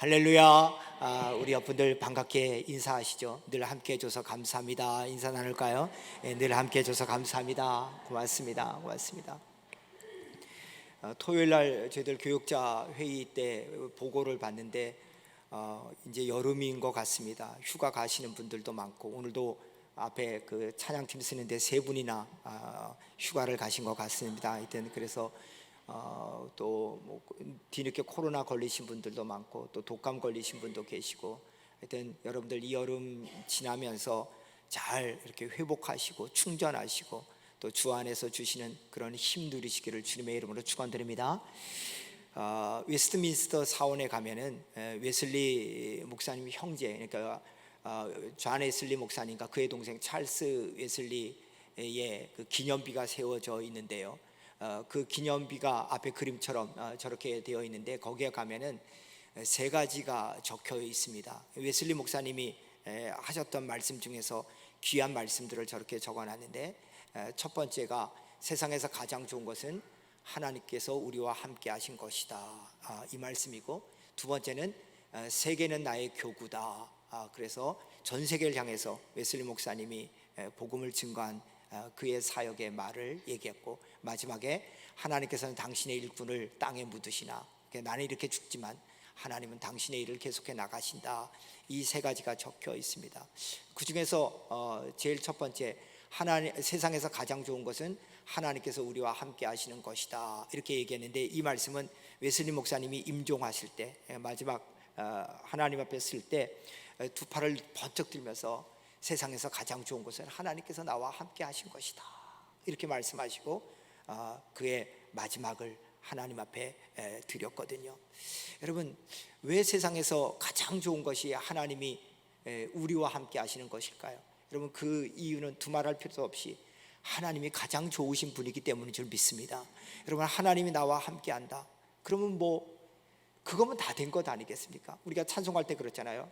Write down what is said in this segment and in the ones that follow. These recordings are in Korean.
할렐루야. 우리 여러분들 반갑게 인사하시죠. 늘 함께 해줘서 감사합니다. 인사 나눌까요? 늘 함께 해줘서 감사합니다. 고맙습니다. 토요일 날 저희들 교육자 회의 때 보고를 봤는데 이제 여름인 것 같습니다. 휴가 가시는 분들도 많고, 오늘도 앞에 그 찬양팀 쓰는데 세 분이나 휴가를 가신 것 같습니다. 하여튼 그래서 또뭐 뒤늦게 코로나 걸리신 분들도 많고, 또 독감 걸리신 분도 계시고, 하여튼 여러분들 이 여름 지나면서 잘 이렇게 회복하시고 충전하시고 또 주 안에서 주시는 그런 힘 누리시기를 주님의 이름으로 축원드립니다. 웨스트민스터 사원에 가면은 웨슬리 목사님 형제, 그러니까 존 웨슬리 목사님과 그의 동생 찰스 웨슬리의 그 기념비가 세워져 있는데요. 그 기념비가 앞에 그림처럼 저렇게 되어 있는데, 거기에 가면은 세 가지가 적혀 있습니다. 웨슬리 목사님이 하셨던 말씀 중에서 귀한 말씀들을 저렇게 적어놨는데, 첫 번째가 세상에서 가장 좋은 것은 하나님께서 우리와 함께 하신 것이다, 이 말씀이고, 두 번째는 세계는 나의 교구다. 그래서 전 세계를 향해서 웨슬리 목사님이 복음을 증거한 그의 사역의 말을 얘기했고, 마지막에 하나님께서는 당신의 일꾼을 땅에 묻으시나, 나는 이렇게 죽지만 하나님은 당신의 일을 계속해 나가신다. 이 세 가지가 적혀 있습니다. 그 중에서 제일 첫 번째, 세상에서 가장 좋은 것은 하나님께서 우리와 함께 하시는 것이다, 이렇게 얘기했는데, 이 말씀은 웨슬리 목사님이 임종하실 때, 마지막 하나님 앞에 쓸 때 두 팔을 번쩍 들면서 세상에서 가장 좋은 것은 하나님께서 나와 함께 하신 것이다, 이렇게 말씀하시고 그의 마지막을 하나님 앞에 드렸거든요. 여러분, 왜 세상에서 가장 좋은 것이 하나님이 우리와 함께 하시는 것일까요? 여러분, 그 이유는 두말할 필요도 없이 하나님이 가장 좋으신 분이기 때문인 줄 믿습니다. 여러분, 하나님이 나와 함께 한다, 그러면 그거면 다 된 것 아니겠습니까? 우리가 찬송할 때 그렇잖아요.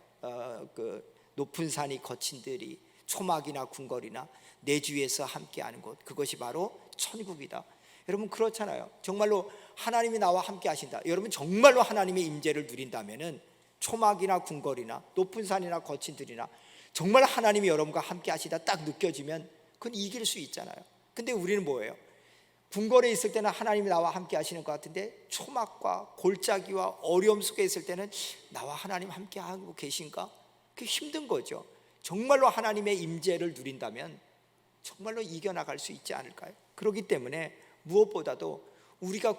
그 높은 산이 거친 들이 초막이나 궁궐이나 내 주위에서 함께하는 곳, 그것이 바로 천국이다. 여러분, 그렇잖아요. 정말로 하나님이 나와 함께 하신다. 여러분, 정말로 하나님의 임재를 누린다면은 초막이나 궁궐이나 높은 산이나 거친 들이나 정말 하나님이 여러분과 함께 하시다 딱 느껴지면 그건 이길 수 있잖아요. 근데 우리는 뭐예요? 궁궐에 있을 때는 하나님이 나와 함께 하시는 것 같은데, 초막과 골짜기와 어려움 속에 있을 때는 나와 하나님 함께 하고 계신가? 그게 힘든 거죠. 정말로 하나님의 임재를 누린다면 정말로 이겨나갈 수 있지 않을까요? 그렇기 때문에 무엇보다도 우리가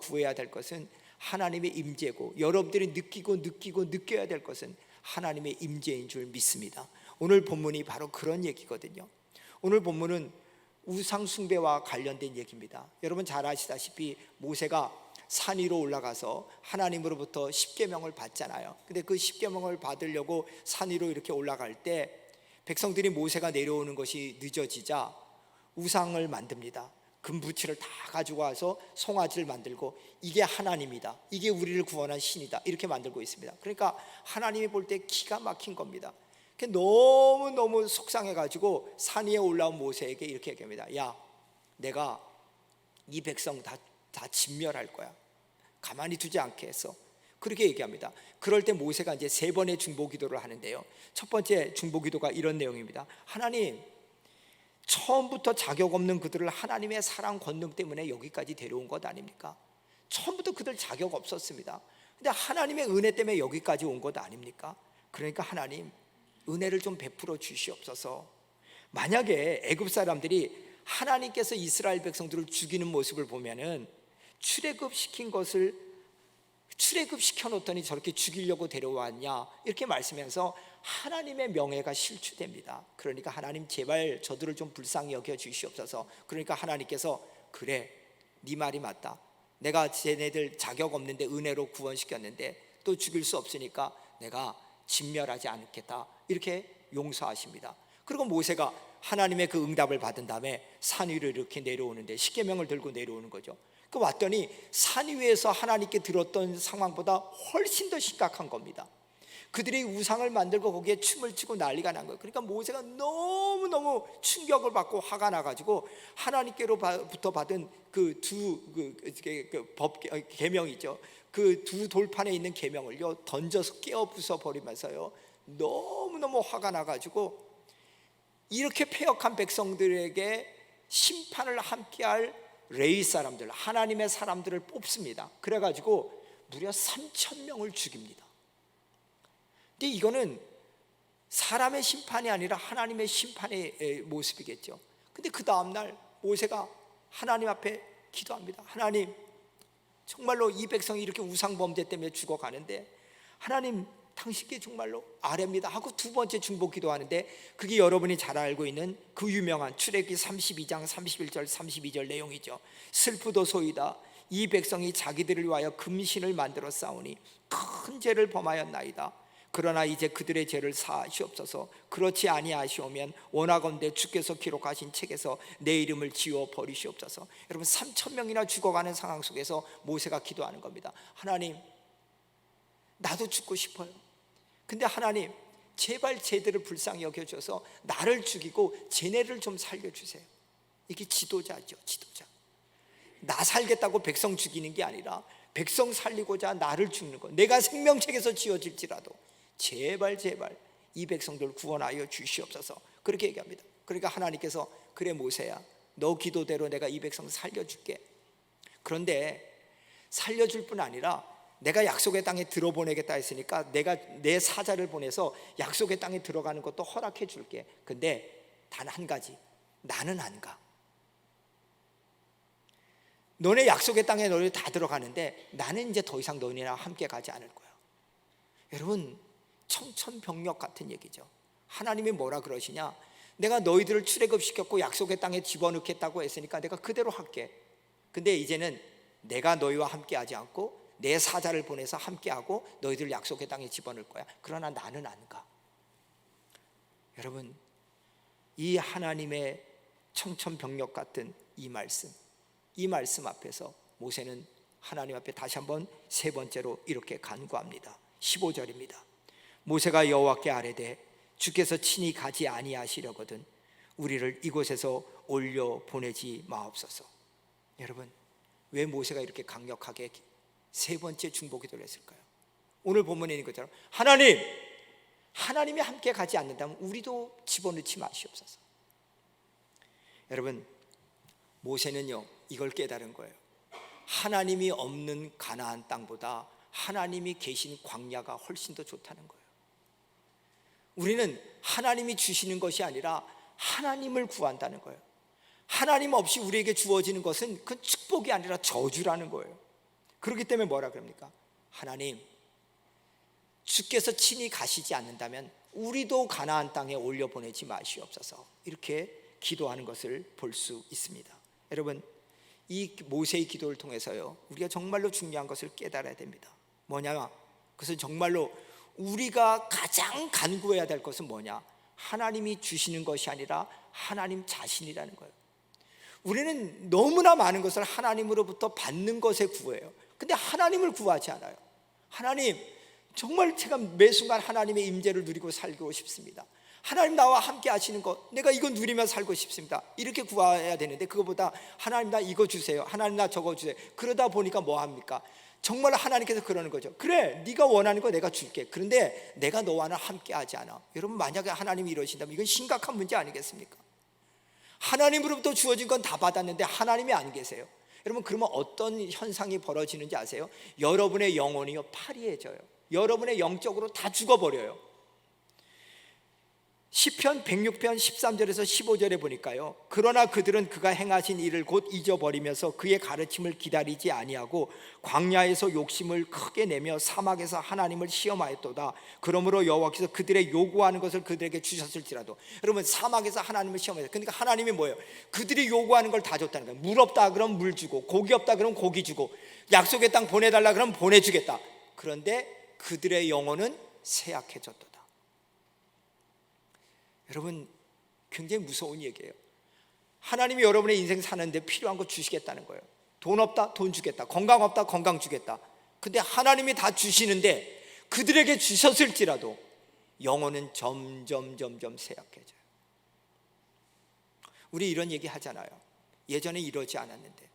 구해야 될 것은 하나님의 임재고, 여러분들이 느껴야 될 것은 하나님의 임재인 줄 믿습니다. 오늘 본문이 바로 그런 얘기거든요. 오늘 본문은 우상 숭배와 관련된 얘기입니다. 여러분 잘 아시다시피 모세가 산 위로 올라가서 하나님으로부터 십계명을 받잖아요. 근데 그 십계명을 받으려고 산 위로 이렇게 올라갈 때 백성들이 모세가 내려오는 것이 늦어지자 우상을 만듭니다. 금부치를 다 가지고 와서 송아지를 만들고, 이게 하나님이다, 이게 우리를 구원한 신이다, 이렇게 만들고 있습니다. 그러니까 하나님이 볼 때 기가 막힌 겁니다. 너무너무 속상해가지고 산 위에 올라온 모세에게 이렇게 얘기합니다. 야, 내가 이 백성 다 진멸할 거야. 가만히 두지 않게 했어. 그렇게 얘기합니다. 그럴 때 모세가 이제 세 번의 중보기도를 하는데요. 첫 번째 중보기도가 이런 내용입니다. 하나님, 처음부터 자격 없는 그들을 하나님의 사랑 권능 때문에 여기까지 데려온 것 아닙니까? 처음부터 그들 자격 없었습니다. 근데 하나님의 은혜 때문에 여기까지 온 것 아닙니까? 그러니까 하나님, 은혜를 좀 베풀어 주시옵소서. 만약에 애굽 사람들이 하나님께서 이스라엘 백성들을 죽이는 모습을 보면은 출애굽시켜 놓더니 저렇게 죽이려고 데려왔냐, 이렇게 말씀하면서 하나님의 명예가 실추됩니다. 그러니까 하나님, 제발 저들을 좀 불쌍히 여겨 주시옵소서. 그러니까 하나님께서, 그래, 네 말이 맞다. 내가 쟤네들 자격 없는데 은혜로 구원시켰는데 또 죽일 수 없으니까 내가 진멸하지 않겠다, 이렇게 용서하십니다. 그리고 모세가 하나님의 그 응답을 받은 다음에 산 위로 이렇게 내려오는데, 십계명을 들고 내려오는 거죠. 그 왔더니 산 위에서 하나님께 들었던 상황보다 훨씬 더 심각한 겁니다. 그들이 우상을 만들고 거기에 춤을 추고 난리가 난 거예요. 그러니까 모세가 너무너무 충격을 받고 화가 나가지고 하나님께로부터 받은 그 두 법 계명이죠. 그 두 돌판에 있는 계명을요 던져서 깨어 부숴 버리면서요 너무너무 화가 나가지고 이렇게 패역한 백성들에게 심판을 함께할 레위 사람들, 하나님의 사람들을 뽑습니다. 그래가지고 무려 3,000명을 죽입니다. 근데 이거는 사람의 심판이 아니라 하나님의 심판의 모습이겠죠. 근데 그 다음날 모세가 하나님 앞에 기도합니다. 하나님, 정말로 이 백성이 이렇게 우상범죄 때문에 죽어가는데 하나님, 당신께 정말로 아뢰입니다 하고 두 번째 중보 기도하는데, 그게 여러분이 잘 알고 있는 그 유명한 출애굽기 32장 31절 32절 내용이죠. 슬프도소이다. 이 백성이 자기들을 위하여 금신을 만들어 싸우니 큰 죄를 범하였나이다. 그러나 이제 그들의 죄를 사하시옵소서. 그렇지 아니하시오면 원하건대 주께서 기록하신 책에서 내 이름을 지워 버리시옵소서. 여러분, 3,000명이나 죽어가는 상황 속에서 모세가 기도하는 겁니다. 하나님, 나도 죽고 싶어요. 근데 하나님, 제발 쟤들을 불쌍히 여겨줘서 나를 죽이고 쟤네를 좀 살려주세요. 이게 지도자죠, 지도자. 나 살겠다고 백성 죽이는 게 아니라 백성 살리고자 나를 죽는 것, 내가 생명책에서 지어질지라도 제발 이 백성들 구원하여 주시옵소서. 그렇게 얘기합니다. 그러니까 하나님께서, 그래 모세야, 너 기도대로 내가 이 백성 살려줄게. 그런데 살려줄 뿐 아니라 내가 약속의 땅에 들어보내겠다 했으니까 내가 내 사자를 보내서 약속의 땅에 들어가는 것도 허락해 줄게. 근데 단 한 가지, 나는 안 가. 너네 약속의 땅에 너네 다 들어가는데 나는 이제 더 이상 너네랑 함께 가지 않을 거야. 여러분, 청천벽력 같은 얘기죠. 하나님이 뭐라 그러시냐? 내가 너희들을 출애굽시켰고 약속의 땅에 집어넣겠다고 했으니까 내가 그대로 할게. 근데 이제는 내가 너희와 함께 하지 않고 내 사자를 보내서 함께하고 너희들 약속의 땅에 집어넣을 거야. 그러나 나는 안 가. 여러분, 이 하나님의 청천벽력 같은 이 말씀 앞에서 모세는 하나님 앞에 다시 한번 세 번째로 이렇게 간구합니다. 15절입니다. 모세가 여호와께 아뢰되 주께서 친히 가지 아니하시려거든 우리를 이곳에서 올려 보내지 마옵소서. 여러분, 왜 모세가 이렇게 강력하게 세 번째 중보 기도를 했을까요? 오늘 본문에 있는 것처럼 하나님이 함께 가지 않는다면 우리도 집어넣지 마시옵소서. 여러분, 모세는요 이걸 깨달은 거예요. 하나님이 없는 가나안 땅보다 하나님이 계신 광야가 훨씬 더 좋다는 거예요. 우리는 하나님이 주시는 것이 아니라 하나님을 구한다는 거예요. 하나님 없이 우리에게 주어지는 것은 그 축복이 아니라 저주라는 거예요. 그렇기 때문에 뭐라 그럽니까? 하나님, 주께서 친히 가시지 않는다면 우리도 가나안 땅에 올려보내지 마시옵소서. 이렇게 기도하는 것을 볼 수 있습니다. 여러분, 이 모세의 기도를 통해서요 우리가 정말로 중요한 것을 깨달아야 됩니다. 뭐냐? 그것은 정말로 우리가 가장 간구해야 될 것은 뭐냐? 하나님이 주시는 것이 아니라 하나님 자신이라는 거예요. 우리는 너무나 많은 것을 하나님으로부터 받는 것에 구해요. 근데 하나님을 구하지 않아요. 하나님, 정말 제가 매 순간 하나님의 임재를 누리고 살고 싶습니다. 하나님, 나와 함께 하시는 것, 내가 이거 누리며 살고 싶습니다. 이렇게 구해야 되는데 그거보다 하나님, 나 이거 주세요. 하나님, 나 저거 주세요. 그러다 보니까 뭐 합니까? 정말 하나님께서 그러는 거죠. 그래, 네가 원하는 거 내가 줄게. 그런데 내가 너와는 함께 하지 않아. 여러분, 만약에 하나님이 이러신다면 이건 심각한 문제 아니겠습니까? 하나님으로부터 주어진 건 다 받았는데 하나님이 안 계세요. 여러분, 그러면 어떤 현상이 벌어지는지 아세요? 여러분의 영혼이요 파리해져요. 여러분의 영적으로 다 죽어버려요. 시편 106편 13절에서 15절에 보니까요, 그러나 그들은 그가 행하신 일을 곧 잊어버리면서 그의 가르침을 기다리지 아니하고 광야에서 욕심을 크게 내며 사막에서 하나님을 시험하였도다. 그러므로 여호와께서 그들의 요구하는 것을 그들에게 주셨을지라도. 여러분, 사막에서 하나님을 시험하였어요. 그러니까 하나님이 뭐예요? 그들이 요구하는 걸 다 줬다는 거예요. 물 없다 그러면 물 주고, 고기 없다 그러면 고기 주고, 약속의 땅 보내달라 그러면 보내주겠다. 그런데 그들의 영혼은 쇠약해졌다. 여러분, 굉장히 무서운 얘기예요. 하나님이 여러분의 인생 사는데 필요한 거 주시겠다는 거예요. 돈 없다, 돈 주겠다. 건강 없다, 건강 주겠다. 근데 하나님이 다 주시는데 그들에게 주셨을지라도 영혼은 점점 쇠약해져요. 우리 이런 얘기 하잖아요. 예전에 이러지 않았는데.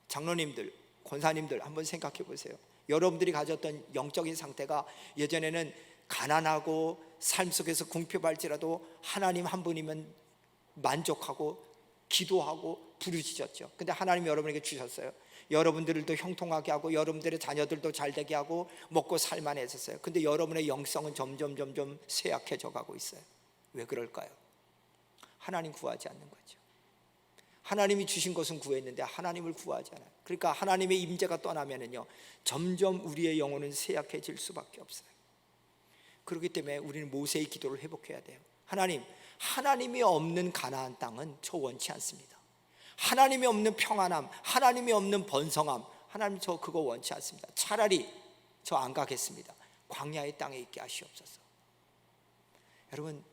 장로님들, 권사님들 한번 생각해 보세요. 여러분들이 가졌던 영적인 상태가 예전에는 가난하고 삶 속에서 궁핍할지라도 하나님 한 분이면 만족하고 기도하고 부르짖었죠. 근데 하나님이 여러분에게 주셨어요. 여러분들도 형통하게 하고 여러분들의 자녀들도 잘 되게 하고 먹고 살만해졌어요. 근데 여러분의 영성은 점점 쇠약해져 가고 있어요. 왜 그럴까요? 하나님 구하지 않는 거죠. 하나님이 주신 것은 구했는데 하나님을 구하지 않아요. 그러니까 하나님의 임재가 떠나면은요, 점점 우리의 영혼은 쇠약해질 수밖에 없어요. 그렇기 때문에 우리는 모세의 기도를 회복해야 돼요. 하나님, 하나님이 없는 가나안 땅은 저 원치 않습니다. 하나님이 없는 평안함, 하나님이 없는 번성함, 하나님 저 그거 원치 않습니다. 차라리 저 안 가겠습니다. 광야의 땅에 있게 하시옵소서. 여러분,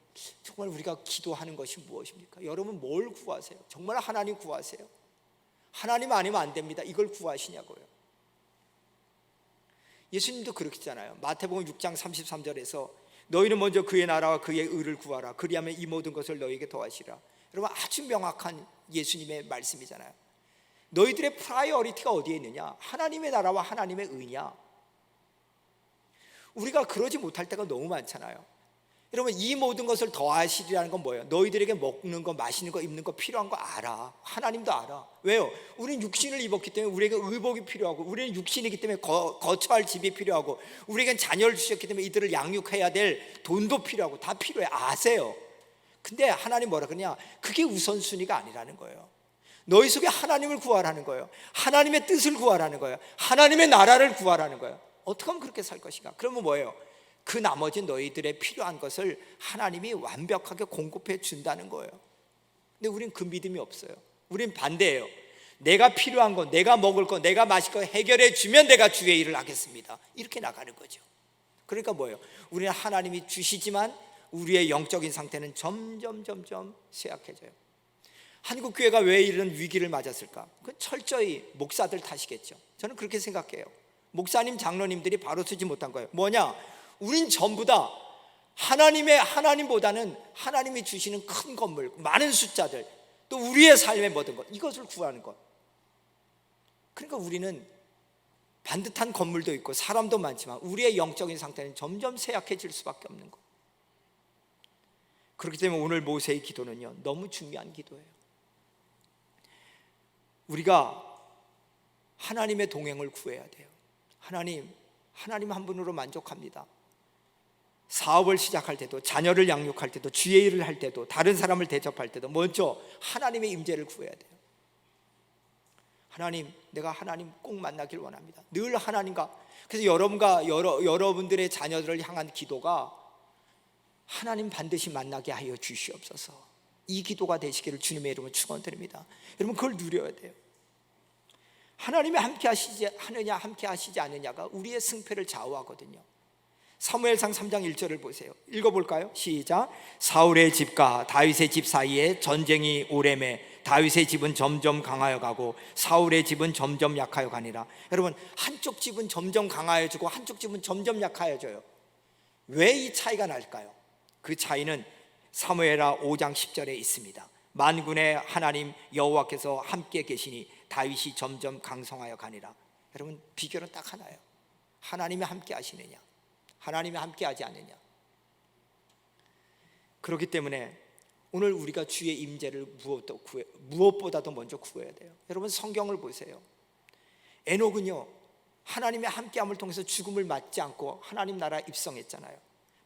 정말 우리가 기도하는 것이 무엇입니까? 여러분 뭘 구하세요? 정말 하나님 구하세요? 하나님 아니면 안 됩니다. 이걸 구하시냐고요. 예수님도 그렇겠잖아요. 마태복음 6장 33절에서 너희는 먼저 그의 나라와 그의 의를 구하라. 그리하면 이 모든 것을 너희에게 더하시라. 여러분 아주 명확한 예수님의 말씀이잖아요. 너희들의 프라이어리티가 어디에 있느냐? 하나님의 나라와 하나님의 의냐? 우리가 그러지 못할 때가 너무 많잖아요. 여러분 이 모든 것을 더하시리라는 건 뭐예요? 너희들에게 먹는 거, 마시는 거, 입는 거 필요한 거 알아. 하나님도 알아. 왜요? 우리는 육신을 입었기 때문에 우리에게 의복이 필요하고, 우리는 육신이기 때문에 거처할 집이 필요하고, 우리에겐 자녀를 주셨기 때문에 이들을 양육해야 될 돈도 필요하고 다 필요해. 아세요. 근데 하나님 뭐라 그러냐? 그게 우선순위가 아니라는 거예요. 너희 속에 하나님을 구하라는 거예요. 하나님의 뜻을 구하라는 거예요. 하나님의 나라를 구하라는 거예요. 어떻게 하면 그렇게 살 것인가? 그러면 뭐예요? 그 나머지 너희들의 필요한 것을 하나님이 완벽하게 공급해 준다는 거예요. 근데 우린 그 믿음이 없어요. 우린 반대예요. 내가 필요한 거, 내가 먹을 거, 내가 마실 거 해결해 주면 내가 주의 일을 하겠습니다. 이렇게 나가는 거죠. 그러니까 뭐예요? 우리는 하나님이 주시지만 우리의 영적인 상태는 점점 쇠약해져요. 한국 교회가 왜 이런 위기를 맞았을까? 그건 철저히 목사들 탓이겠죠. 저는 그렇게 생각해요. 목사님, 장로님들이 바로 서지 못한 거예요. 뭐냐? 우린 전부 다 하나님보다는 하나님이 주시는 큰 건물, 많은 숫자들, 또 우리의 삶의 모든 것, 이것을 구하는 것. 그러니까 우리는 반듯한 건물도 있고 사람도 많지만 우리의 영적인 상태는 점점 쇠약해질 수밖에 없는 것. 그렇기 때문에 오늘 모세의 기도는요, 너무 중요한 기도예요. 우리가 하나님의 동행을 구해야 돼요. 하나님 한 분으로 만족합니다. 사업을 시작할 때도, 자녀를 양육할 때도, 주의 일을 할 때도, 다른 사람을 대접할 때도 먼저 하나님의 임재를 구해야 돼요. 하나님, 내가 하나님 꼭 만나길 원합니다. 늘 하나님과. 그래서 여러분들의 자녀들을 향한 기도가 하나님 반드시 만나게 하여 주시옵소서. 이 기도가 되시기를 주님의 이름으로 축원드립니다. 여러분 그걸 누려야 돼요. 하나님이 함께 하시지 하느냐 함께 하시지 않느냐가 우리의 승패를 좌우하거든요. 사무엘상 3장 1절을 보세요. 읽어볼까요? 시작. 사울의 집과 다윗의 집 사이에 전쟁이 오래매 다윗의 집은 점점 강하여 가고 사울의 집은 점점 약하여 가니라. 여러분 한쪽 집은 점점 강하여지고 한쪽 집은 점점 약하여져요. 왜 이 차이가 날까요? 그 차이는 사무엘하 5장 10절에 있습니다. 만군의 하나님 여호와께서 함께 계시니 다윗이 점점 강성하여 가니라. 여러분 비결은 딱 하나예요. 하나님이 함께 하시느냐, 하나님이 함께 하지 않느냐. 그렇기 때문에 오늘 우리가 주의 임재를 무엇보다도 먼저 구해야 돼요. 여러분 성경을 보세요. 에녹은요 하나님의 함께함을 통해서 죽음을 맞지 않고 하나님 나라 입성했잖아요.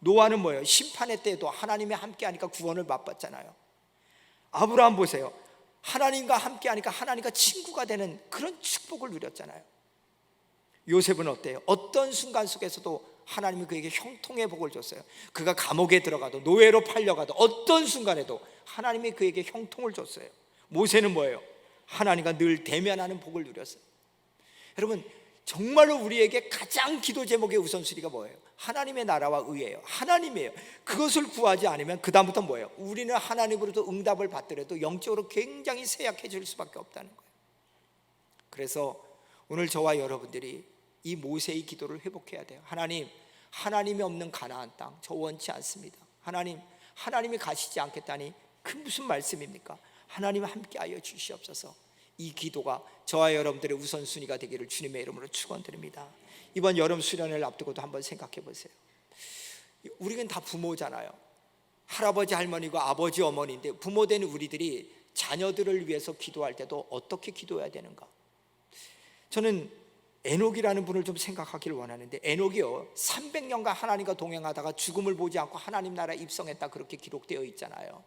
노아는 뭐예요? 심판의 때에도 하나님이 함께하니까 구원을 맛봤잖아요. 아브라함 보세요. 하나님과 함께하니까 하나님과 친구가 되는 그런 축복을 누렸잖아요. 요셉은 어때요? 어떤 순간 속에서도 하나님이 그에게 형통의 복을 줬어요. 그가 감옥에 들어가도 노예로 팔려가도 어떤 순간에도 하나님이 그에게 형통을 줬어요. 모세는 뭐예요? 하나님과 늘 대면하는 복을 누렸어요. 여러분 정말로 우리에게 가장 기도 제목의 우선순위가 뭐예요? 하나님의 나라와 의예요. 하나님이에요. 그것을 구하지 않으면 그 다음부터 뭐예요? 우리는 하나님으로부터 응답을 받더라도 영적으로 굉장히 쇠약해질 수밖에 없다는 거예요. 그래서 오늘 저와 여러분들이 이 모세의 기도를 회복해야 돼요. 하나님, 하나님이 없는 가나안 땅 저 원치 않습니다. 하나님이 가시지 않겠다니 그 무슨 말씀입니까? 하나님 함께하여 주시옵소서. 이 기도가 저와 여러분들의 우선순위가 되기를 주님의 이름으로 축원드립니다. 이번 여름 수련회를 앞두고도 한번 생각해 보세요. 우리는 다 부모잖아요. 할아버지 할머니고 아버지 어머니인데 부모된 우리들이 자녀들을 위해서 기도할 때도 어떻게 기도해야 되는가? 저는 에녹이라는 분을 좀 생각하기를 원하는데, 에녹이요 300년간 하나님과 동행하다가 죽음을 보지 않고 하나님 나라에 입성했다, 그렇게 기록되어 있잖아요.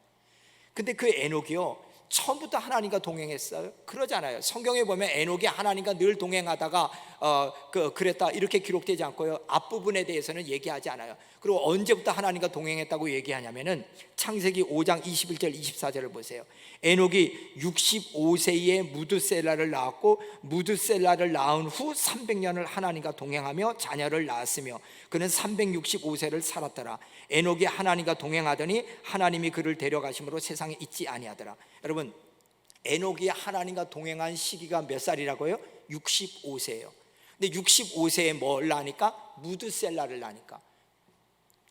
근데 그 에녹이요 처음부터 하나님과 동행했어요? 그러잖아요. 성경에 보면 에녹이 하나님과 늘 동행하다가 그랬다 이렇게 기록되지 않고요, 앞부분에 대해서는 얘기하지 않아요. 그리고 언제부터 하나님과 동행했다고 얘기하냐면은 창세기 5장 21절 24절을 보세요. 에녹이 65세에 무드셀라를 낳았고 무드셀라를 낳은 후 300년을 하나님과 동행하며 자녀를 낳았으며 그는 365세를 살았더라. 에녹이 하나님과 동행하더니 하나님이 그를 데려가심으로 세상에 있지 아니하더라. 여러분, 에녹이 하나님과 동행한 시기가 몇 살이라고요? 65세예요. 근데 65세에 뭘 낳으니까? 무드셀라를 낳으니까.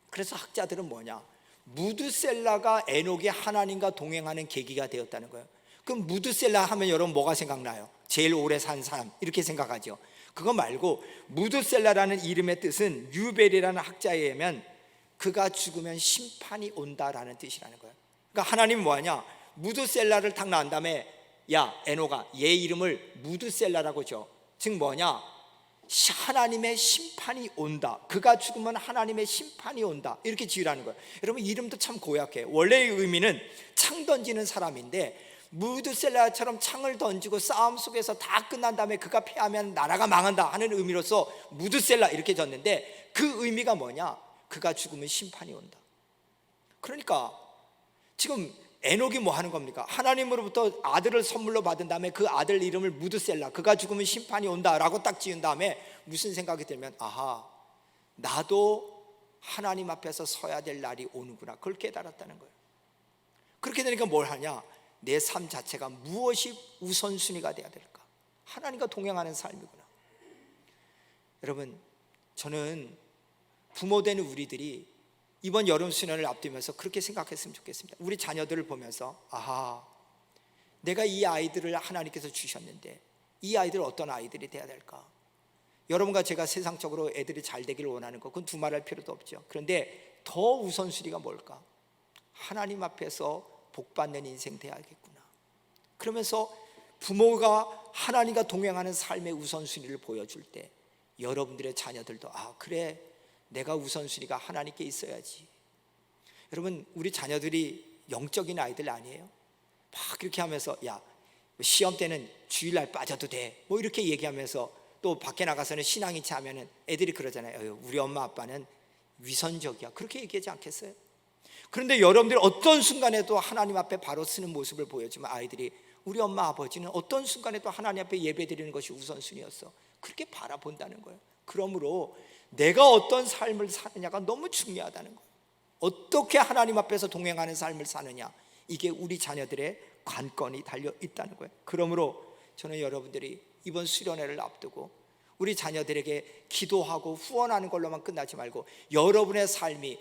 그래서 학자들은 뭐냐? 무드셀라가 에녹이 하나님과 동행하는 계기가 되었다는 거예요. 그럼 무드셀라 하면 여러분 뭐가 생각나요? 제일 오래 산 사람 이렇게 생각하죠. 그거 말고 무드셀라라는 이름의 뜻은 유벨이라는 학자에 의하면 그가 죽으면 심판이 온다라는 뜻이라는 거예요. 그러니까 하나님이 뭐하냐? 무드셀라를 딱 낳은 다음에 야 에녹아, 얘 이름을 무드셀라라고 줘. 즉 뭐냐? 하나님의 심판이 온다. 그가 죽으면 하나님의 심판이 온다, 이렇게 지으라는 거예요. 여러분, 이름도 참 고약해요. 원래의 의미는 창 던지는 사람인데 무드셀라처럼 창을 던지고 싸움 속에서 다 끝난 다음에 그가 패하면 나라가 망한다 하는 의미로서 무드셀라 이렇게 졌는데, 그 의미가 뭐냐? 그가 죽으면 심판이 온다. 그러니까 지금 에녹이 뭐 하는 겁니까? 하나님으로부터 아들을 선물로 받은 다음에 그 아들 이름을 무드셀라, 그가 죽으면 심판이 온다라고 딱 지은 다음에 무슨 생각이 들면, 아하, 나도 하나님 앞에서 서야 될 날이 오는구나, 그걸 깨달았다는 거예요. 그렇게 되니까 뭘 하냐? 내 삶 자체가 무엇이 우선순위가 돼야 될까? 하나님과 동행하는 삶이구나. 여러분, 저는 부모된 우리들이 이번 여름 수련을 앞두면서 그렇게 생각했으면 좋겠습니다. 우리 자녀들을 보면서, 아하, 내가 이 아이들을 하나님께서 주셨는데 이 아이들 어떤 아이들이 돼야 될까? 여러분과 제가 세상적으로 애들이 잘 되기를 원하는 것, 그건 두말할 필요도 없죠. 그런데 더 우선순위가 뭘까? 하나님 앞에서 복받는 인생 돼야겠구나. 그러면서 부모가 하나님과 동행하는 삶의 우선순위를 보여줄 때 여러분들의 자녀들도, 아 그래, 내가 우선순위가 하나님께 있어야지. 여러분, 우리 자녀들이 영적인 아이들 아니에요? 막 그렇게 하면서 야, 시험 때는 주일날 빠져도 돼, 뭐 이렇게 얘기하면서 또 밖에 나가서는 신앙인체 하면은 애들이 그러잖아요. 우리 엄마 아빠는 위선적이야, 그렇게 얘기하지 않겠어요? 그런데 여러분들이 어떤 순간에도 하나님 앞에 바로 서는 모습을 보여주면 아이들이, 우리 엄마 아버지는 어떤 순간에도 하나님 앞에 예배드리는 것이 우선순위였어, 그렇게 바라본다는 거예요. 그러므로 내가 어떤 삶을 사느냐가 너무 중요하다는 거예요. 어떻게 하나님 앞에서 동행하는 삶을 사느냐, 이게 우리 자녀들의 관건이 달려 있다는 거예요. 그러므로 저는 여러분들이 이번 수련회를 앞두고 우리 자녀들에게 기도하고 후원하는 걸로만 끝나지 말고, 여러분의 삶이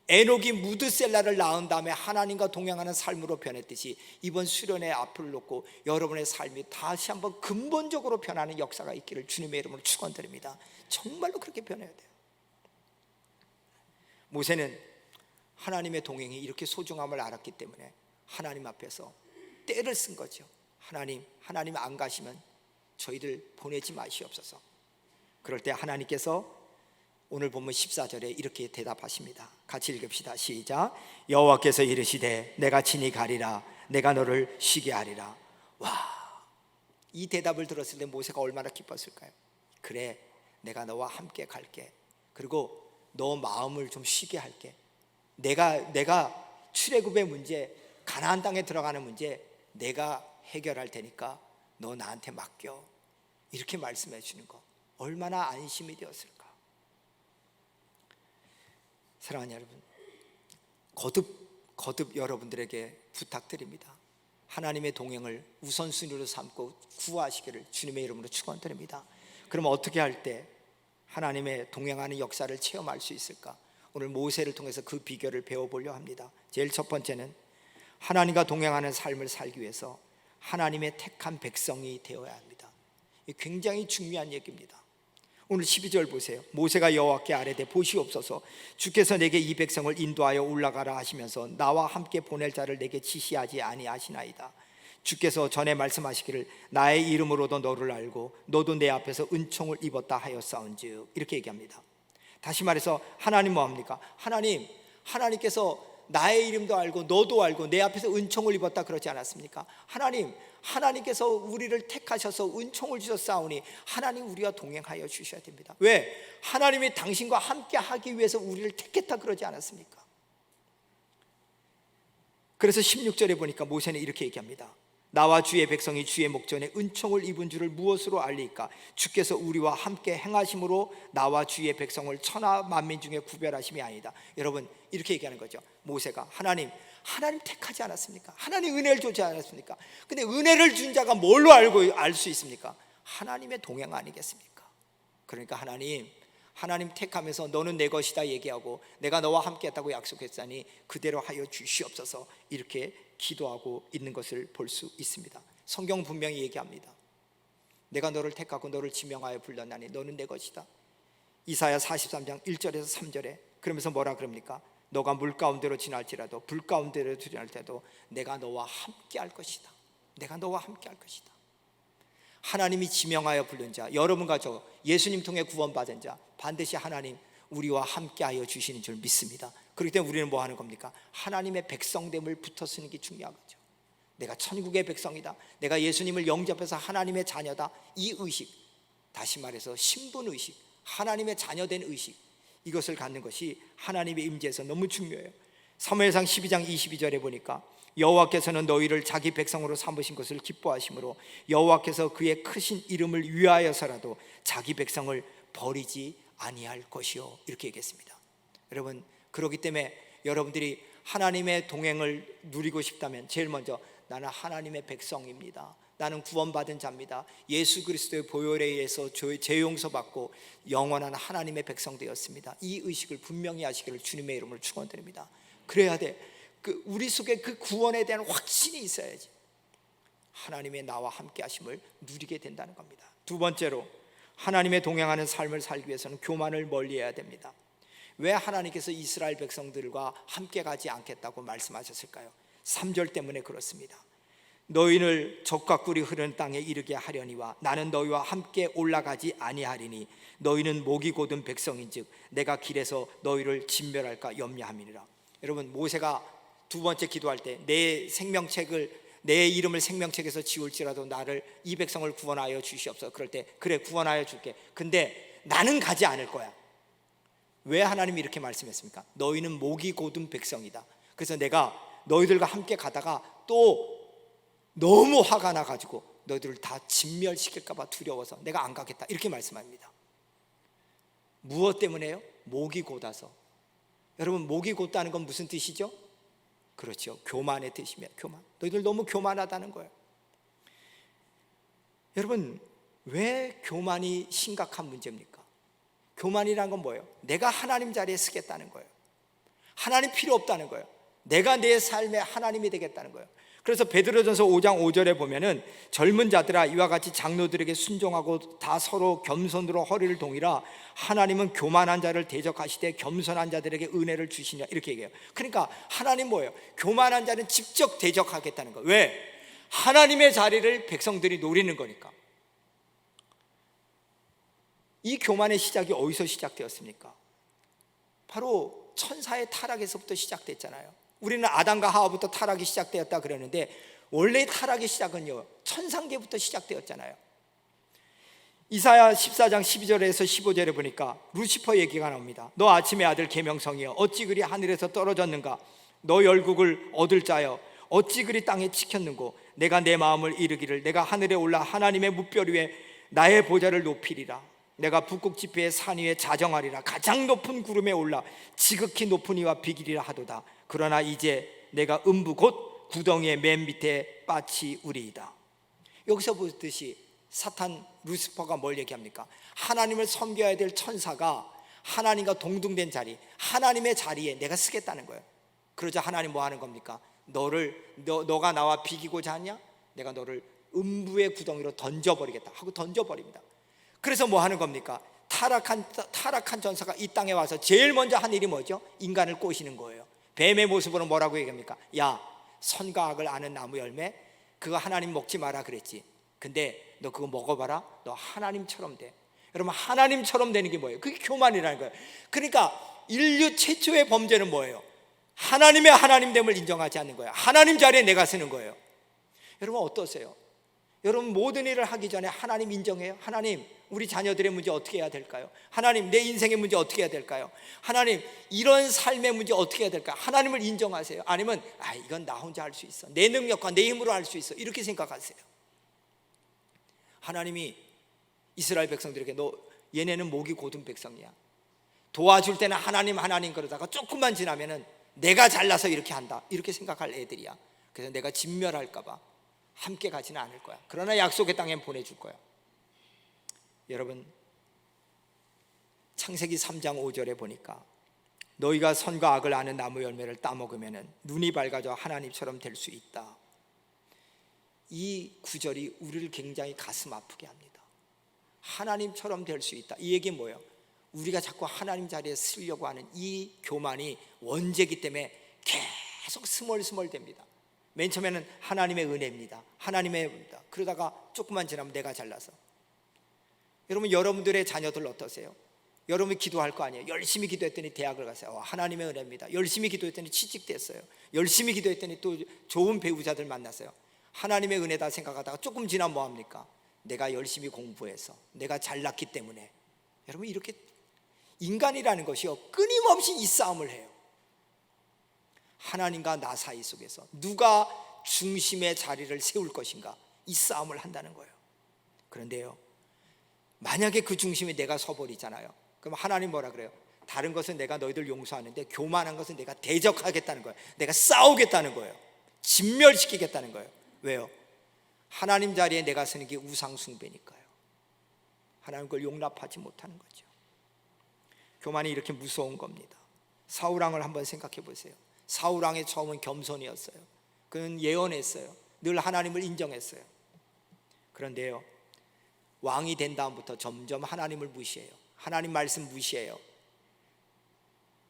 에녹이 무드셀라를 낳은 다음에 하나님과 동행하는 삶으로 변했듯이 이번 수련회 앞을 놓고 여러분의 삶이 다시 한번 근본적으로 변하는 역사가 있기를 주님의 이름으로 축원드립니다. 정말로 그렇게 변해야 돼요. 모세는 하나님의 동행이 이렇게 소중함을 알았기 때문에 하나님 앞에서 때를 쓴 거죠. 하나님 안 가시면 저희들 보내지 마시옵소서. 그럴 때 하나님께서 오늘 본문 14절에 이렇게 대답하십니다. 같이 읽읍시다. 시작. 여호와께서 이르시되 내가 친히 가리라, 내가 너를 쉬게 하리라. 와, 이 대답을 들었을 때 모세가 얼마나 기뻤을까요? 그래, 내가 너와 함께 갈게. 그리고 너 마음을 좀 쉬게 할게. 내가 출애굽의 문제, 가나안 땅에 들어가는 문제 내가 해결할 테니까 너 나한테 맡겨. 이렇게 말씀해 주는 거 얼마나 안심이 되었을까? 사랑하는 여러분, 거듭 여러분들에게 부탁드립니다. 하나님의 동행을 우선순위로 삼고 구하시기를 주님의 이름으로 축원드립니다. 그럼 어떻게 할 때 하나님의 동행하는 역사를 체험할 수 있을까? 오늘 모세를 통해서 그 비결을 배워보려 합니다. 제일 첫 번째는 하나님과 동행하는 삶을 살기 위해서 하나님의 택한 백성이 되어야 합니다. 굉장히 중요한 얘기입니다. 오늘 12절 보세요. 모세가 여호와께 아뢰되 보시옵소서, 주께서 내게 이 백성을 인도하여 올라가라 하시면서 나와 함께 보낼 자를 내게 지시하지 아니하시나이다. 주께서 전에 말씀하시기를 나의 이름으로도 너를 알고 너도 내 앞에서 은총을 입었다 하였사온즉, 이렇게 얘기합니다. 다시 말해서 하나님 뭐합니까? 하나님께서 나의 이름도 알고 너도 알고 내 앞에서 은총을 입었다 그러지 않았습니까? 하나님께서 우리를 택하셔서 은총을 주셨사오니 하나님 우리와 동행하여 주셔야 됩니다. 왜? 하나님이 당신과 함께 하기 위해서 우리를 택했다 그러지 않았습니까? 그래서 16절에 보니까 모세는 이렇게 얘기합니다. 나와 주의 백성이 주의 목전에 은총을 입은 줄을 무엇으로 알리까? 주께서 우리와 함께 행하심으로 나와 주의 백성을 천하 만민 중에 구별하심이 아니다. 여러분, 이렇게 얘기하는 거죠. 모세가 하나님 택하지 않았습니까? 하나님 은혜를 주지 않았습니까? 근데 은혜를 준 자가 뭘로 알 수 있습니까? 하나님의 동행 아니겠습니까? 그러니까 하나님 택하면서 너는 내 것이다 얘기하고 내가 너와 함께 했다고 약속했으니 그대로 하여 주시옵소서, 이렇게 기도하고 있는 것을 볼 수 있습니다. 성경 분명히 얘기합니다. 내가 너를 택하고 너를 지명하여 불렀나니 너는 내 것이다. 이사야 43장 1절에서 3절에 그러면서 뭐라 그럽니까? 너가 물 가운데로 지날지라도 불 가운데로 지날지라도 내가 너와 함께 할 것이다. 내가 너와 함께 할 것이다. 하나님이 지명하여 부른 자, 여러분과 저 예수님 통해 구원받은 자, 반드시 하나님 우리와 함께하여 주시는 줄 믿습니다. 그렇기 때문에 우리는 뭐 하는 겁니까? 하나님의 백성됨을 붙어 쓰는 게 중요한 거죠. 내가 천국의 백성이다, 내가 예수님을 영접해서 하나님의 자녀다, 이 의식, 다시 말해서 신분의식, 하나님의 자녀된 의식, 이것을 갖는 것이 하나님의 임재에서 너무 중요해요. 사무엘상 12장 22절에 보니까 여호와께서는 너희를 자기 백성으로 삼으신 것을 기뻐하심으로 여호와께서 그의 크신 이름을 위하여서라도 자기 백성을 버리지 아니할 것이요, 이렇게 얘기했습니다. 여러분, 그렇기 때문에 여러분들이 하나님의 동행을 누리고 싶다면 제일 먼저 나는 하나님의 백성입니다, 나는 구원받은 자입니다, 예수 그리스도의 보혈에 의해서 죄 용서받고 영원한 하나님의 백성 되었습니다, 이 의식을 분명히 하시기를 주님의 이름으로 축원드립니다. 그래야 돼. 우리 속에 그 구원에 대한 확신이 있어야지 하나님의 나와 함께 하심을 누리게 된다는 겁니다. 두 번째로, 하나님의 동행하는 삶을 살기 위해서는 교만을 멀리해야 됩니다. 왜 하나님께서 이스라엘 백성들과 함께 가지 않겠다고 말씀하셨을까요? 3절 때문에 그렇습니다. 너희를 적과 꿀이 흐르는 땅에 이르게 하려니와 나는 너희와 함께 올라가지 아니하리니 너희는 목이 곧은 백성인즉 내가 길에서 너희를 진멸할까 염려함이니라. 여러분, 모세가 두 번째 기도할 때 내 이름을 생명책에서 지울지라도 나를 이 백성을 구원하여 주시옵소서. 그럴 때 그래 구원하여 줄게, 근데 나는 가지 않을 거야. 왜 하나님이 이렇게 말씀했습니까? 너희는 목이 곧은 백성이다. 그래서 내가 너희들과 함께 가다가 또 너무 화가 나가지고 너희들을 다 진멸시킬까 봐 두려워서 내가 안 가겠다, 이렇게 말씀합니다. 무엇 때문에요? 목이 곧아서. 여러분, 목이 곧다는 건 무슨 뜻이죠? 그렇죠, 교만의 뜻입니다. 교만. 너희들 너무 교만하다는 거예요. 여러분, 왜 교만이 심각한 문제입니까? 교만이란 건 뭐예요? 내가 하나님 자리에 서겠다는 거예요. 하나님 필요 없다는 거예요. 내가 내 삶의 하나님이 되겠다는 거예요. 그래서 베드로전서 5장 5절에 보면은 젊은 자들아 이와 같이 장로들에게 순종하고 다 서로 겸손으로 허리를 동이라 하나님은 교만한 자를 대적하시되 겸손한 자들에게 은혜를 주시냐, 이렇게 얘기해요. 그러니까 하나님 뭐예요? 교만한 자는 직접 대적하겠다는 거예요. 왜? 하나님의 자리를 백성들이 노리는 거니까. 이 교만의 시작이 어디서 시작되었습니까? 바로 천사의 타락에서부터 시작됐잖아요. 우리는 아담과 하와부터 타락이 시작되었다 그러는데 원래 타락의 시작은요, 천상계부터 시작되었잖아요. 이사야 14장 12절에서 15절에 보니까 루시퍼 얘기가 나옵니다. 너 아침의 아들 계명성이여 어찌 그리 하늘에서 떨어졌는가? 너 열국을 얻을 자여 어찌 그리 땅에 찍혔는고? 내가 내 마음을 이르기를 내가 하늘에 올라 하나님의 무별 위에 나의 보좌를 높이리라. 내가 북극 지폐의 산 위에 자정하리라. 가장 높은 구름에 올라 지극히 높은 이와 비기리라 하도다. 그러나 이제 내가 음부 곧 구덩이의 맨 밑에 빠치우리이다. 여기서 보듯이 사탄 루시퍼가 뭘 얘기합니까? 하나님을 섬겨야 될 천사가 하나님과 동등된 자리, 하나님의 자리에 내가 쓰겠다는 거예요. 그러자 하나님 뭐 하는 겁니까? 너가 나와 비기고자 하냐? 내가 너를 음부의 구덩이로 던져버리겠다 하고 던져버립니다. 그래서 뭐 하는 겁니까? 타락한 전사가 이 땅에 와서 제일 먼저 한 일이 뭐죠? 인간을 꼬시는 거예요. 뱀의 모습으로 뭐라고 얘기합니까? 야, 선과 악을 아는 나무 열매 그거 하나님 먹지 마라 그랬지. 근데 너 그거 먹어봐라. 너 하나님처럼 돼. 여러분, 하나님처럼 되는 게 뭐예요? 그게 교만이라는 거예요. 그러니까 인류 최초의 범죄는 뭐예요? 하나님의 하나님됨을 인정하지 않는 거예요. 하나님 자리에 내가 서는 거예요. 여러분 어떠세요? 여러분 모든 일을 하기 전에 하나님 인정해요? 하나님, 우리 자녀들의 문제 어떻게 해야 될까요? 하나님, 내 인생의 문제 어떻게 해야 될까요? 하나님, 이런 삶의 문제 어떻게 해야 될까요? 하나님을 인정하세요? 아니면 이건 나 혼자 할 수 있어, 내 능력과 내 힘으로 할 수 있어, 이렇게 생각하세요? 하나님이 이스라엘 백성들에게 너 얘네는 목이 곧은 백성이야, 도와줄 때는 하나님 그러다가 조금만 지나면은 내가 잘나서 이렇게 한다, 이렇게 생각할 애들이야. 그래서 내가 진멸할까 봐 함께 가지는 않을 거야. 그러나 약속의 땅에 보내줄 거야. 여러분, 창세기 3장 5절에 보니까 너희가 선과 악을 아는 나무 열매를 따먹으면 눈이 밝아져 하나님처럼 될 수 있다. 이 구절이 우리를 굉장히 가슴 아프게 합니다. 하나님처럼 될 수 있다. 이 얘기는 뭐예요? 우리가 자꾸 하나님 자리에 쓰려고 하는 이 교만이 원죄이기 때문에 계속 스멀스멀 됩니다. 맨 처음에는 하나님의 은혜입니다. 하나님의 은혜입니다. 그러다가 조금만 지나면 내가 잘나서. 여러분, 여러분들의 자녀들 어떠세요? 여러분이 기도할 거 아니에요? 열심히 기도했더니 대학을 갔어요. 하나님의 은혜입니다. 열심히 기도했더니 취직됐어요. 열심히 기도했더니 또 좋은 배우자들 만났어요. 하나님의 은혜다 생각하다가 조금 지나면 뭐합니까? 내가 열심히 공부해서 내가 잘났기 때문에. 여러분, 이렇게 인간이라는 것이요, 끊임없이 이 싸움을 해요. 하나님과 나 사이 속에서 누가 중심의 자리를 세울 것인가, 이 싸움을 한다는 거예요. 그런데요, 만약에 그 중심에 내가 서버리잖아요. 그럼 하나님 뭐라 그래요? 다른 것은 내가 너희들 용서하는데 교만한 것은 내가 대적하겠다는 거예요. 내가 싸우겠다는 거예요. 진멸시키겠다는 거예요. 왜요? 하나님 자리에 내가 서는 게 우상 숭배니까요. 하나님 그걸 용납하지 못하는 거죠. 교만이 이렇게 무서운 겁니다. 사울왕을 한번 생각해 보세요. 사울왕의 처음은 겸손이었어요. 그는 예언했어요. 늘 하나님을 인정했어요. 그런데요, 왕이 된 다음부터 점점 하나님을 무시해요. 하나님 말씀 무시해요.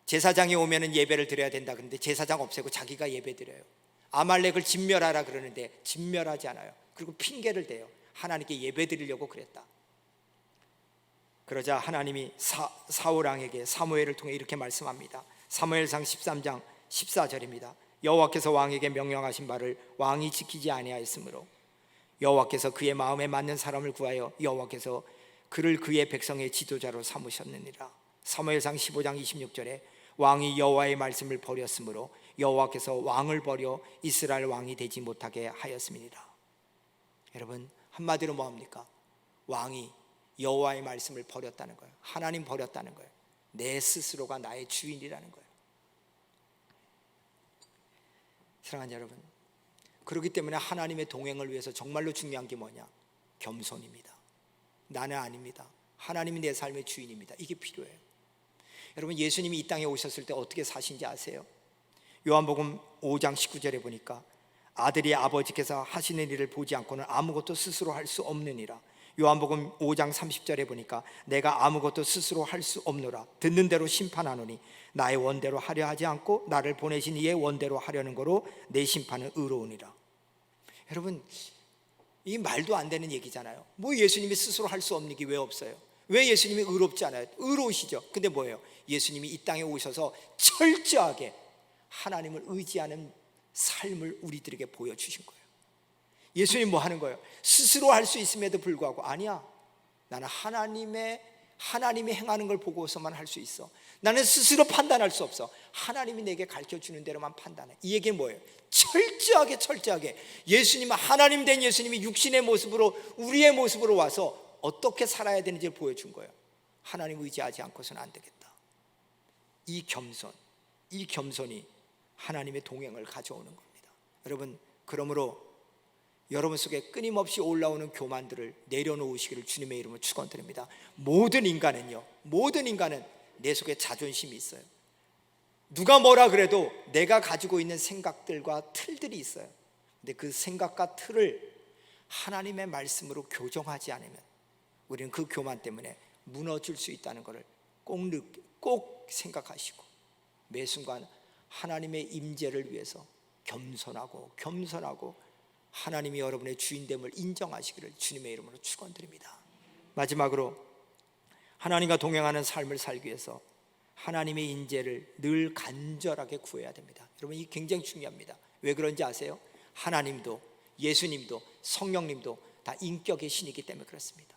제사장이 오면은 예배를 드려야 된다 그런데 제사장 없애고 자기가 예배 드려요. 아말렉을 진멸하라 그러는데 진멸하지 않아요. 그리고 핑계를 대요. 하나님께 예배 드리려고 그랬다. 그러자 하나님이 사울왕에게 사무엘을 통해 이렇게 말씀합니다. 사무엘상 13장 14절입니다. 여호와께서 왕에게 명령하신 바를 왕이 지키지 아니하였으므로 여호와께서 그의 마음에 맞는 사람을 구하여 여호와께서 그를 그의 백성의 지도자로 삼으셨느니라. 사무엘상 15장 26절에 왕이 여호와의 말씀을 버렸으므로 여호와께서 왕을 버려 이스라엘 왕이 되지 못하게 하였음이니라. 여러분, 한마디로 뭐합니까? 왕이 여호와의 말씀을 버렸다는 거예요. 하나님 버렸다는 거예요. 내 스스로가 나의 주인이라는 거예요. 사랑하는 여러분, 그렇기 때문에 하나님의 동행을 위해서 정말로 중요한 게 뭐냐? 겸손입니다. 나는 아닙니다. 하나님이 내 삶의 주인입니다. 이게 필요해요. 여러분, 예수님이 이 땅에 오셨을 때 어떻게 사신지 아세요? 요한복음 5장 19절에 보니까 아들이 아버지께서 하시는 일을 보지 않고는 아무것도 스스로 할 수 없느니라. 요한복음 5장 30절에 보니까 내가 아무것도 스스로 할 수 없노라. 듣는 대로 심판하노니 나의 원대로 하려 하지 않고 나를 보내신 이의 원대로 하려는 거로 내 심판은 의로우니라. 여러분, 이 말도 안 되는 얘기잖아요. 뭐 예수님이 스스로 할 수 없는 게 왜 없어요? 왜 예수님이 의롭지 않아요? 의로우시죠. 근데 뭐예요? 예수님이 이 땅에 오셔서 철저하게 하나님을 의지하는 삶을 우리들에게 보여주신 거예요. 예수님 뭐 하는 거예요? 스스로 할 수 있음에도 불구하고 아니야, 나는 하나님이 행하는 걸 보고서만 할 수 있어. 나는 스스로 판단할 수 없어. 하나님이 내게 가르쳐주는 대로만 판단해. 이 얘기는 뭐예요? 철저하게 예수님, 하나님 된 예수님이 육신의 모습으로, 우리의 모습으로 와서 어떻게 살아야 되는지를 보여준 거예요. 하나님 의지하지 않고서는 안 되겠다. 이 겸손이 하나님의 동행을 가져오는 겁니다. 여러분, 그러므로 여러분 속에 끊임없이 올라오는 교만들을 내려놓으시기를 주님의 이름으로 축원드립니다. 모든 인간은 내 속에 자존심이 있어요. 누가 뭐라 그래도 내가 가지고 있는 생각들과 틀들이 있어요. 근데 그 생각과 틀을 하나님의 말씀으로 교정하지 않으면 우리는 그 교만 때문에 무너질 수 있다는 것을 꼭 생각하시고 매 순간 하나님의 임재를 위해서 겸손하고 하나님이 여러분의 주인됨을 인정하시기를 주님의 이름으로 축원드립니다. 마지막으로 하나님과 동행하는 삶을 살기 위해서 하나님의 인재를 늘 간절하게 구해야 됩니다. 여러분, 이 굉장히 중요합니다. 왜 그런지 아세요? 하나님도 예수님도 성령님도 다 인격의 신이기 때문에 그렇습니다.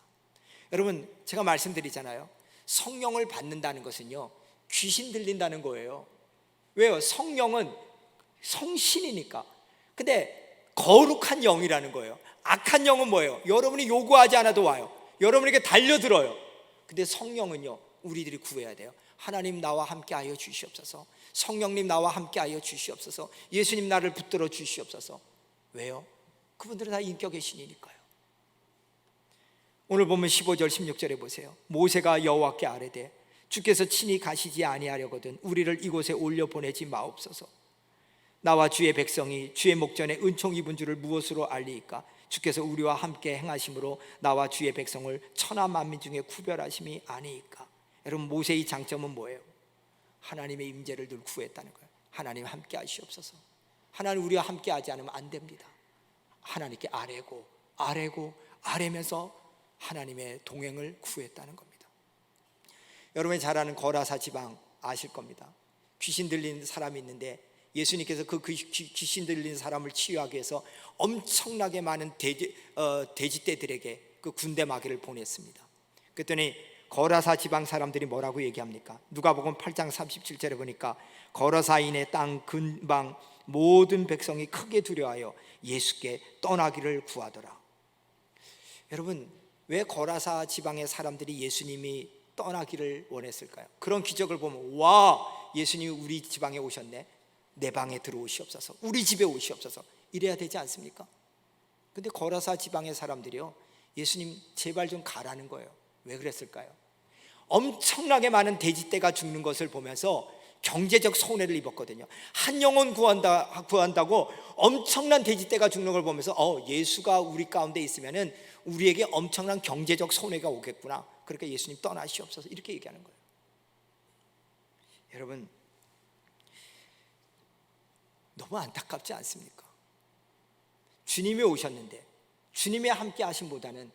여러분, 제가 말씀드리잖아요. 성령을 받는다는 것은요, 귀신 들린다는 거예요. 왜요? 성령은 성신이니까. 근데 거룩한 영이라는 거예요. 악한 영은 뭐예요? 여러분이 요구하지 않아도 와요. 여러분에게 달려들어요. 근데 성령은요, 우리들이 구해야 돼요. 하나님 나와 함께하여 주시옵소서. 성령님 나와 함께하여 주시옵소서. 예수님 나를 붙들어 주시옵소서. 왜요? 그분들은 다 인격의 신이니까요. 오늘 보면 15절 16절에 보세요. 모세가 여호와께 아뢰되 주께서 친히 가시지 아니하려거든 우리를 이곳에 올려 보내지 마옵소서. 나와 주의 백성이 주의 목전에 은총 입은 줄을 무엇으로 알리이까? 주께서 우리와 함께 행하심으로 나와 주의 백성을 천하 만민 중에 구별하심이 아니이까? 여러분, 모세의 장점은 뭐예요? 하나님의 임재를 늘 구했다는 거예요. 하나님 함께 하시옵소서. 하나님 우리와 함께 하지 않으면 안 됩니다. 하나님께 아뢰면서 하나님의 동행을 구했다는 겁니다. 여러분이 잘 아는 거라사 지방 아실 겁니다. 귀신 들린 사람이 있는데 예수님께서 그 귀신 들린 사람을 치유하기 위해서 엄청나게 많은 돼지떼들에게 그 군대 마귀를 보냈습니다. 그랬더니 거라사 지방 사람들이 뭐라고 얘기합니까? 누가복음 8장 37절에 보니까 거라사인의 땅 근방 모든 백성이 크게 두려워하여 예수께 떠나기를 구하더라. 여러분, 왜 거라사 지방의 사람들이 예수님이 떠나기를 원했을까요? 그런 기적을 보면 와, 예수님이 우리 지방에 오셨네, 내 방에 들어오시옵소서, 우리 집에 오시옵소서 이래야 되지 않습니까? 근데 거라사 지방의 사람들이요, 예수님 제발 좀 가라는 거예요. 왜 그랬을까요? 엄청나게 많은 돼지떼가 죽는 것을 보면서 경제적 손해를 입었거든요. 한 영혼 구한다고 엄청난 돼지떼가 죽는 걸 보면서 예수가 우리 가운데 있으면은 우리에게 엄청난 경제적 손해가 오겠구나. 그러니까 예수님 떠나시옵소서 이렇게 얘기하는 거예요. 여러분, 너무 안타깝지 않습니까? 주님이 오셨는데 주님의 함께 하심보다는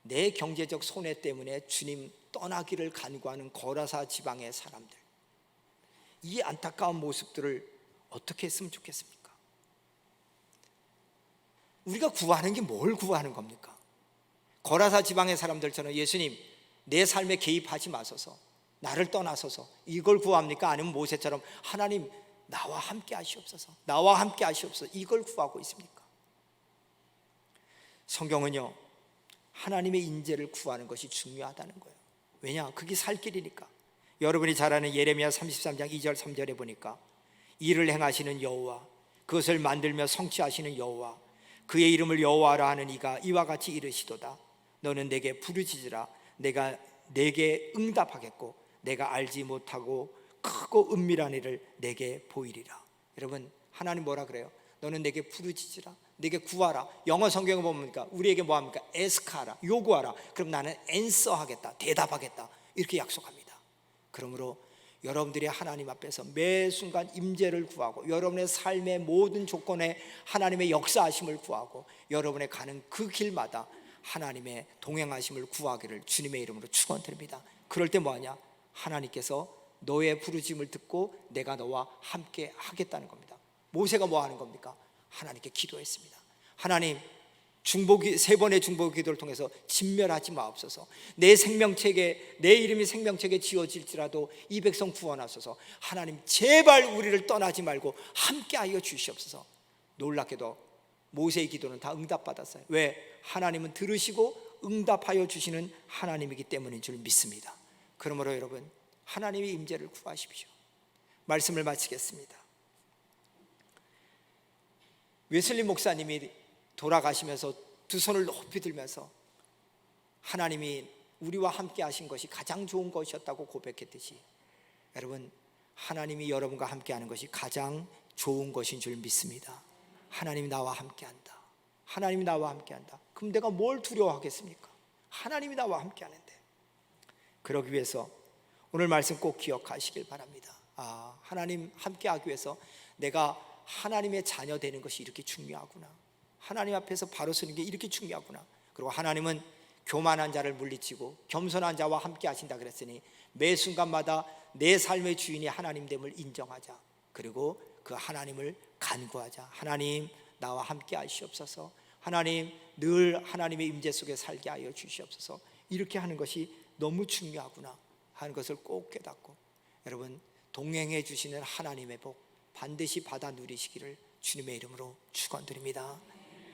내 경제적 손해 때문에 주님 떠나기를 간구하는 거라사 지방의 사람들, 이 안타까운 모습들을 어떻게 했으면 좋겠습니까? 우리가 구하는 게 뭘 구하는 겁니까? 거라사 지방의 사람들처럼 예수님 내 삶에 개입하지 마소서, 나를 떠나소서 이걸 구합니까? 아니면 모세처럼 하나님 나와 함께 하시옵소서, 나와 함께 하시옵소서 이걸 구하고 있습니까? 성경은요, 하나님의 인재를 구하는 것이 중요하다는 거예요. 왜냐? 그게 살 길이니까. 여러분이 잘 아는 예레미야 33장 2절 3절에 보니까 일을 행하시는 여호와, 그것을 만들며 성취하시는 여호와, 그의 이름을 여호와라 하는 이가 이와 같이 이르시도다. 너는 내게 부르짖으라. 내가 내게 응답하겠고 내가 알지 못하고 크고 은밀한 일을 내게 보이리라. 여러분, 하나님 뭐라 그래요? 너는 내게 부르짖으라, 내게 구하라. 영어 성경을 보니까 우리에게 뭐합니까? 에스카라, 요구하라. 그럼 나는 앤서하겠다, 대답하겠다 이렇게 약속합니다. 그러므로 여러분들이 하나님 앞에서 매 순간 임재를 구하고 여러분의 삶의 모든 조건에 하나님의 역사하심을 구하고 여러분의 가는 그 길마다 하나님의 동행하심을 구하기를 주님의 이름으로 축원드립니다. 그럴 때 뭐하냐? 하나님께서 너의 부르짖음을 듣고 내가 너와 함께 하겠다는 겁니다. 모세가 뭐 하는 겁니까? 하나님께 기도했습니다. 하나님, 세 번의 중보 기도를 통해서 진멸하지 마옵소서. 내 생명책에, 내 이름이 생명책에 지어질지라도 이 백성 구원하소서. 하나님 제발 우리를 떠나지 말고 함께하여 주시옵소서. 놀랍게도 모세의 기도는 다 응답받았어요. 왜? 하나님은 들으시고 응답하여 주시는 하나님이기 때문인 줄 믿습니다. 그러므로 여러분, 하나님의 임재를 구하십시오. 말씀을 마치겠습니다. 웨슬리 목사님이 돌아가시면서 두 손을 높이 들면서 하나님이 우리와 함께 하신 것이 가장 좋은 것이었다고 고백했듯이, 여러분, 하나님이 여러분과 함께 하는 것이 가장 좋은 것인 줄 믿습니다. 하나님이 나와 함께 한다. 하나님이 나와 함께 한다. 그럼 내가 뭘 두려워하겠습니까? 하나님이 나와 함께 하는데. 그러기 위해서 오늘 말씀 꼭 기억하시길 바랍니다. 하나님 함께 하기 위해서 내가 하나님의 자녀 되는 것이 이렇게 중요하구나. 하나님 앞에서 바로 서는 게 이렇게 중요하구나. 그리고 하나님은 교만한 자를 물리치고 겸손한 자와 함께 하신다 그랬으니 매 순간마다 내 삶의 주인이 하나님됨을 인정하자. 그리고 그 하나님을 간구하자. 하나님, 나와 함께 하시옵소서. 하나님, 늘 하나님의 임재 속에 살게 하여 주시옵소서. 이렇게 하는 것이 너무 중요하구나 하는 것을 꼭 깨닫고, 여러분, 동행해 주시는 하나님의 복 반드시 받아 누리시기를 주님의 이름으로 축원드립니다.